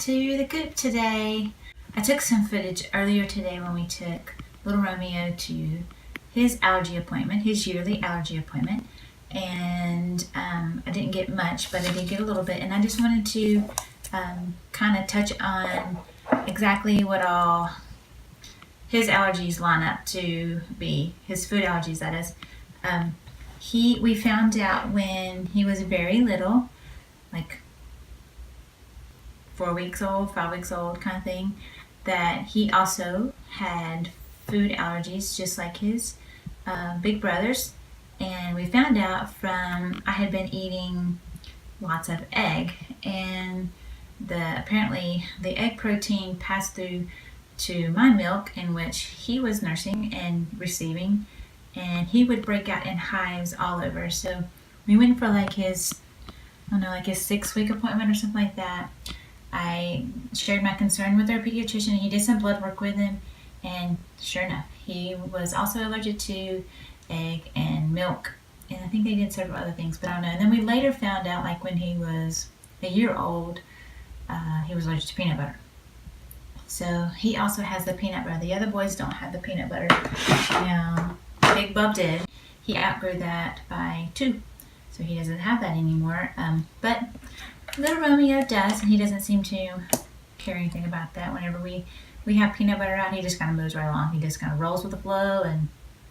to the coop today. I took some footage earlier today when we took Little Romeo to his allergy appointment, his yearly allergy appointment. And I didn't get much, but I did get a little bit. And I just wanted to kind of touch on exactly what all his allergies line up to be, his food allergies, that is. We found out when he was very little, like 4 weeks old, 5 weeks old kind of thing, that he also had food allergies just like his big brothers. And we found out from, I had been eating lots of egg, and apparently the egg protein passed through to my milk, in which he was nursing and receiving, and he would break out in hives all over. So we went for like his 6-week appointment or something like that. I shared my concern with our pediatrician. He did some blood work with him, and sure enough, he was also allergic to egg and milk, and I think they did several other things, but I don't know. And then we later found out, like when he was a year old, he was allergic to peanut butter. So he also has the peanut butter. The other boys don't have the peanut butter. Now, Big Bub did. He outgrew that by 2, so he doesn't have that anymore. But Little Romeo does, and he doesn't seem to care anything about that. Whenever we have peanut butter out, he just kind of moves right along. He just kind of rolls with the flow and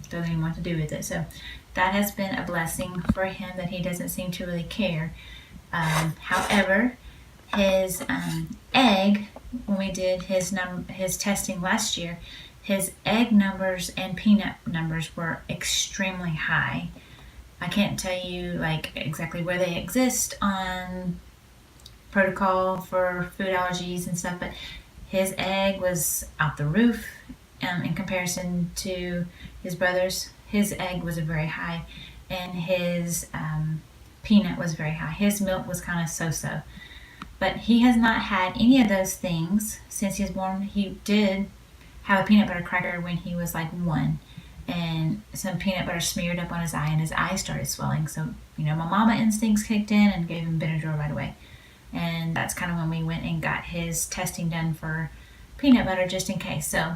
doesn't even want to do with it. So that has been a blessing for him, that he doesn't seem to really care. However, his egg, when we did his testing last year, his egg numbers and peanut numbers were extremely high. I can't tell you like exactly where they exist on protocol for food allergies and stuff, but his egg was out the roof in comparison to his brothers. His egg was very high, and his peanut was very high. His milk was kind of so-so. But he has not had any of those things since he was born. He did have a peanut butter cracker when he was like 1, and some peanut butter smeared up on his eye, and his eye started swelling. So, my mama instincts kicked in and gave him Benadryl right away. And that's kind of when we went and got his testing done for peanut butter, just in case. So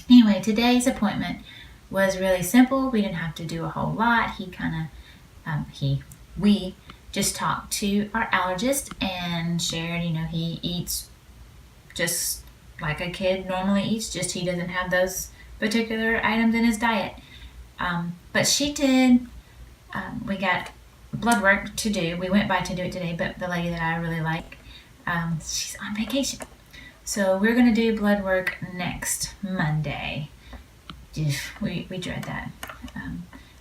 anyway, today's appointment was really simple. We didn't have to do a whole lot. We just talked to our allergist and shared, he eats just like a kid normally eats, just he doesn't have those particular items in his diet. But she did, we got blood work to do. We went by to do it today, but the lady that I really like, she's on vacation. So we're going to do blood work next Monday. We dread that.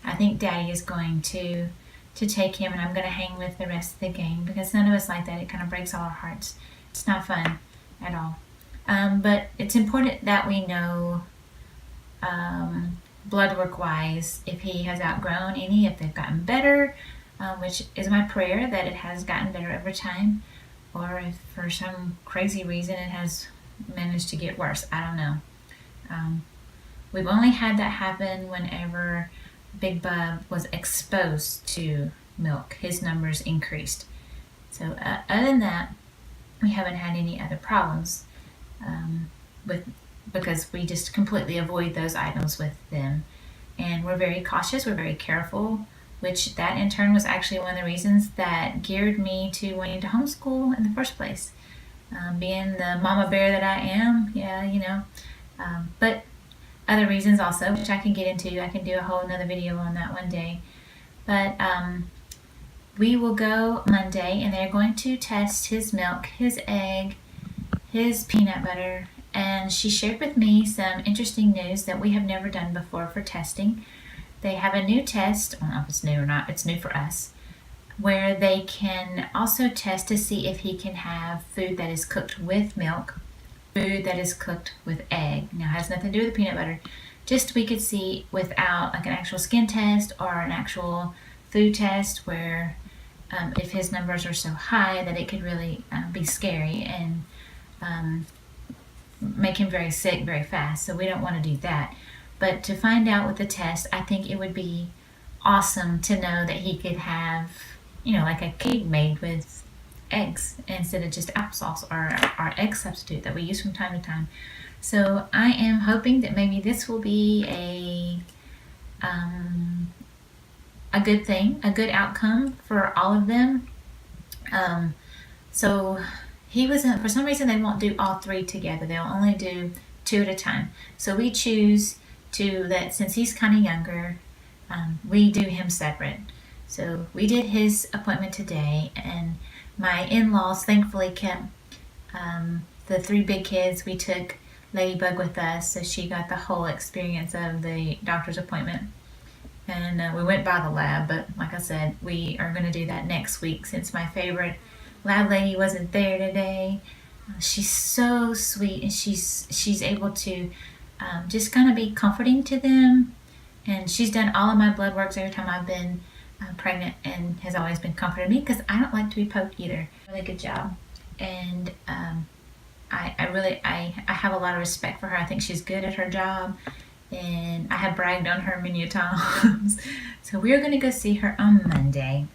I think Daddy is going to take him, and I'm going to hang with the rest of the gang, because none of us like that. It kind of breaks all our hearts. It's not fun at all. But it's important that we know, blood work wise, if he has outgrown any, if they've gotten better, which is my prayer that it has gotten better over time, or if for some crazy reason it has managed to get worse. I don't know. We've only had that happen whenever Big Bub was exposed to milk. His numbers increased. So other than that, we haven't had any other problems because we just completely avoid those items with them. And we're very cautious, we're very careful, which that in turn was actually one of the reasons that geared me to wanting to homeschool in the first place. Being the mama bear that I am, but other reasons also, which I can get into. I can do a whole another video on that one day. But we will go Monday, and they're going to test his milk, his egg, his peanut butter, and she shared with me some interesting news that we have never done before for testing. They have a new test, I don't know if it's new or not, it's new for us, where they can also test to see if he can have food that is cooked with milk, food that is cooked with egg. Now, it has nothing to do with the peanut butter. Just we could see without like an actual skin test or an actual food test, where if his numbers are so high that it could really be scary and make him very sick very fast. So we don't want to do that. But to find out with the test, I think it would be awesome to know that he could have, like a cake made with eggs instead of just applesauce or our egg substitute that we use from time to time. So I am hoping that maybe this will be a good thing, a good outcome for all of them. So he was for some reason they won't do all three together. They'll only do two at a time. So we choose to that since he's kind of younger, we do him separate. So we did his appointment today, and my in-laws thankfully kept the three big kids. We took Ladybug with us, so she got the whole experience of the doctor's appointment. And we went by the lab, but like I said, we are going to do that next week since my favorite lab lady wasn't there today. She's so sweet, and she's able to just kind of be comforting to them. And she's done all of my blood works every time I've been pregnant, and has always been comforting me because I don't like to be poked either. Really good job, and I have a lot of respect for her. I think she's good at her job, and I have bragged on her many times. So we're going to go see her on Monday,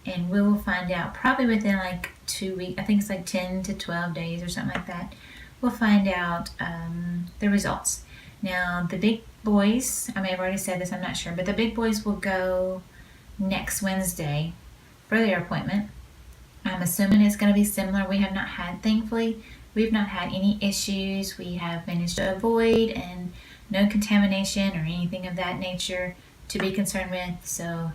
and we will find out probably within like 2 weeks. I think it's like 10 to 12 days or something like that. We'll find out the results. Now the big boys, I may have already said this, I'm not sure, but the big boys will go next Wednesday for their appointment. I'm assuming it's going to be similar. We have not had, thankfully, we've not had any issues. We have managed to avoid and no contamination or anything of that nature to be concerned with. So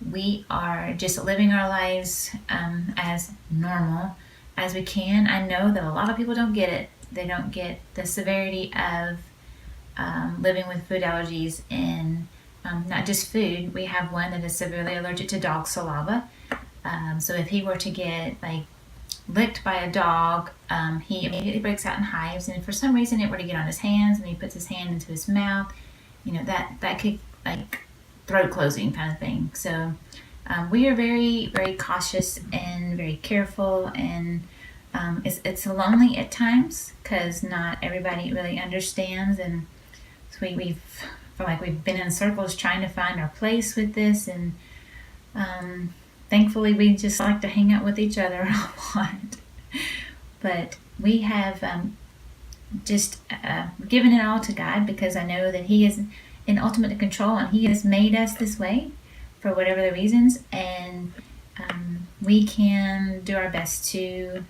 we are just living our lives as normal as we can. I know that a lot of people don't get it. They don't get the severity of living with food allergies, and not just food. We have one that is severely allergic to dog saliva. So if he were to get like licked by a dog, he immediately breaks out in hives, and if for some reason it were to get on his hands and he puts his hand into his mouth, that could like throat closing kind of thing. So we are very, very cautious and very careful, and it's lonely at times because not everybody really understands, and so we feel like we've been in circles trying to find our place with this, and thankfully we just like to hang out with each other a lot. But we have just given it all to God, because I know that He is in ultimate control, and He has made us this way for whatever the reasons, and we can do our best to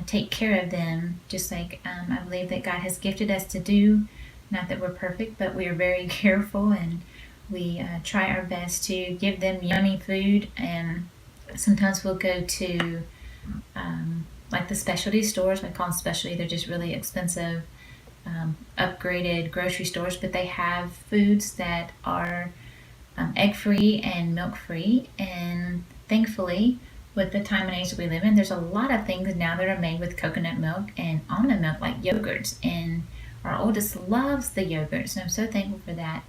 take care of them, just like I believe that God has gifted us to do. Not that we're perfect, but we are very careful, and we try our best to give them yummy food. And sometimes we'll go to like the specialty stores. I call them specialty. They're just really expensive, upgraded grocery stores, but they have foods that are egg-free and milk-free. And thankfully, with the time and age that we live in, there's a lot of things now that are made with coconut milk and almond milk, like yogurts. And our oldest loves the yogurts, and I'm so thankful for that.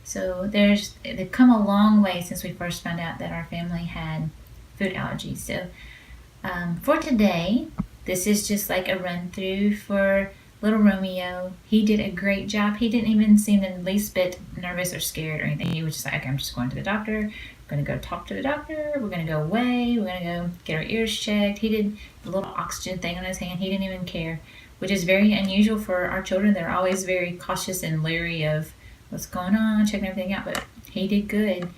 So they've come a long way since we first found out that our family had food allergies. So for today, this is just like a run through for Little Romeo. He did a great job. He didn't even seem the least bit nervous or scared or anything. He was just like, okay, I'm just going to the doctor. We're going to go talk to the doctor. We're going to go away. We're going to go get our ears checked. He did the little oxygen thing on his hand. He didn't even care, which is very unusual for our children. They're always very cautious and leery of what's going on, checking everything out, but he did good.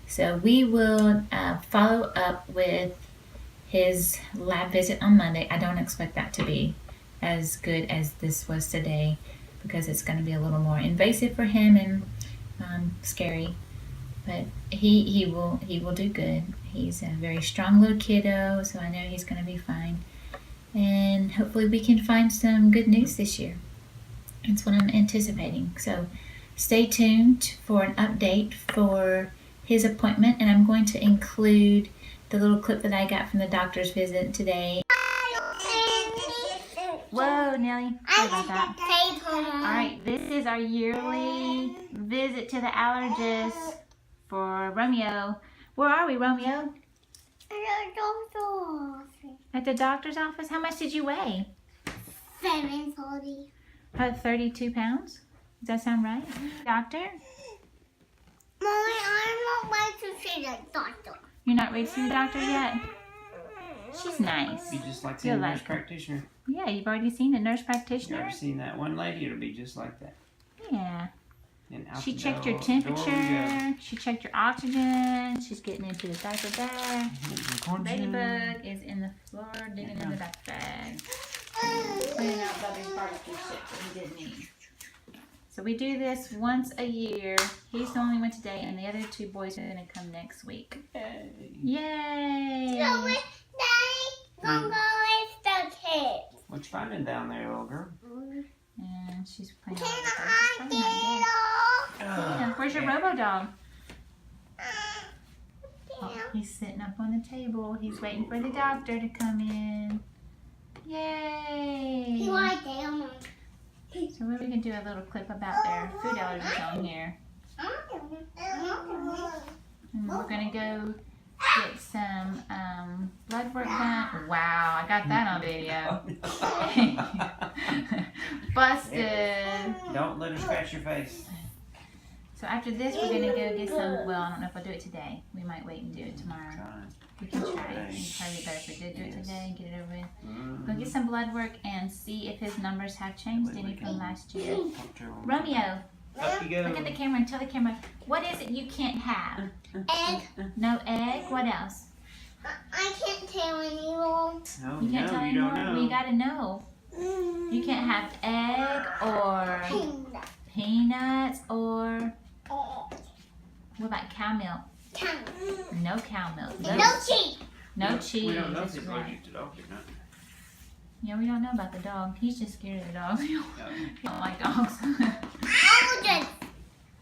So we will follow up with his lab visit on Monday. I don't expect that to be as good as this was today, because it's going to be a little more invasive for him and scary. But he will do good. He's a very strong little kiddo, so I know he's going to be fine. And hopefully we can find some good news this year. That's what I'm anticipating. So stay tuned for an update for his appointment, and I'm going to include the little clip that I got from the doctor's visit today. Whoa, Nelly. Sorry about that. Alright, this is our yearly visit to the allergist for Romeo. Where are we, Romeo? At the doctor's office? How much did you weigh? 740. About 32 pounds? Does that sound right? Doctor? Mommy, I'm not ready to see the doctor. You're not ready to see the doctor yet? She's nice. Be just like the nurse practitioner. Yeah, you've already seen the nurse practitioner. You've already seen that one lady. It'll be just like that. Yeah. And out She the checked door, your temperature. She checked your oxygen. She's getting into the diaper bag. Ladybug is in the floor digging in the diaper bag. Cleaning out Bubby's barbecue shit that he didn't eat. So we do this once a year. He's the only one today, and the other two boys are going to come next week. Yay! So we're gonna go with the kids. What you finding down there, little girl? And she's playing Can all the I get off? Yeah, where's your robo dog? Oh, he's sitting up on the table. He's waiting for the doctor to come in. Yay! He lied down. So we're going to do a little clip about their food allergies on here. And we're going to go get some blood work done. Wow, I got that on video. Busted. Don't let her scratch your face. So after this, we're going to go get some, well, I don't know if I'll do it today. We might wait and do it tomorrow. We can try it. It'd probably be better if we did do it today and get it over with. Go get some blood work and see if his numbers have changed any from last year. Romeo, look at the camera and tell the camera, what is it you can't have? Egg. No egg? What else? I can't tell anymore. No, You can't tell anymore? don't know. Well, you gotta know. You can't have egg or peanuts or what about cow milk? No cow milk. No cheese. No cheese. We don't know if That's he's right. allergic to dogs or not. Yeah, we don't know about the dog. He's just scared of the dogs. He don't like dogs. I just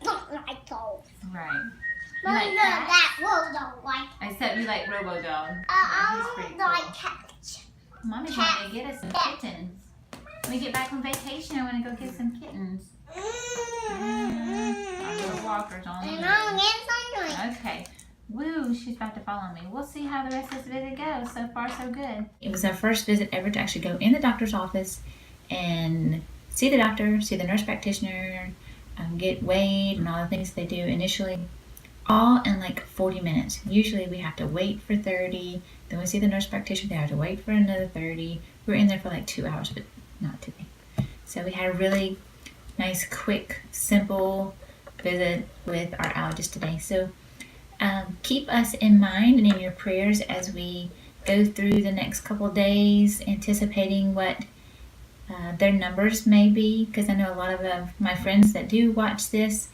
don't like dogs. Right. But like look, cats? that will don't like. Except you like Robo Dog. I He's pretty don't like cool. cats. Mommy's going to get us some kittens. When we get back from vacation, I want to go get some kittens. Our little walkers on And the I'll move. get some drink. Okay. Woo, she's about to follow me. We'll see how the rest of this visit goes. So far, so good. It was our first visit ever to actually go in the doctor's office and see the doctor, see the nurse practitioner, get weighed and all the things they do initially. All in like 40 minutes. Usually we have to wait for 30. Then we see the nurse practitioner. They have to wait for another 30. We were in there for like 2 hours, but not today. So we had a really nice, quick, simple visit with our allergist today. So keep us in mind and in your prayers as we go through the next couple days, anticipating what their numbers may be, because I know a lot of my friends that do watch this,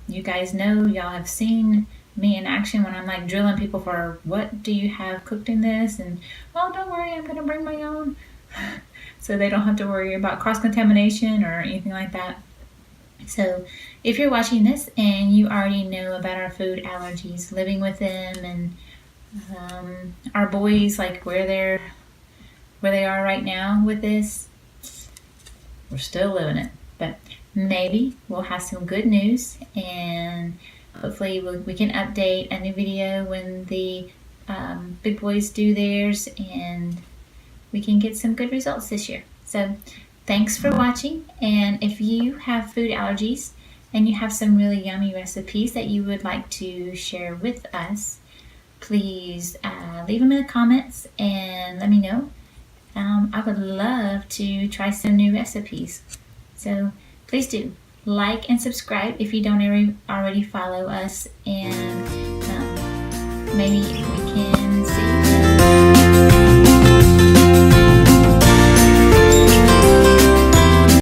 you guys know, y'all have seen me in action when I'm like drilling people for what do you have cooked in this, and oh, don't worry, I'm gonna bring my own, so they don't have to worry about cross-contamination or anything like that. So if you're watching this and you already know about our food allergies, living with them, and our boys, like where they are right now with this, we're still living it. But maybe we'll have some good news, and hopefully we can update a new video when the big boys do theirs, and we can get some good results this year. So thanks for watching, and if you have food allergies and you have some really yummy recipes that you would like to share with us, please leave them in the comments and let me know. I would love to try some new recipes. So please do like and subscribe if you don't already follow us, and maybe we can see you.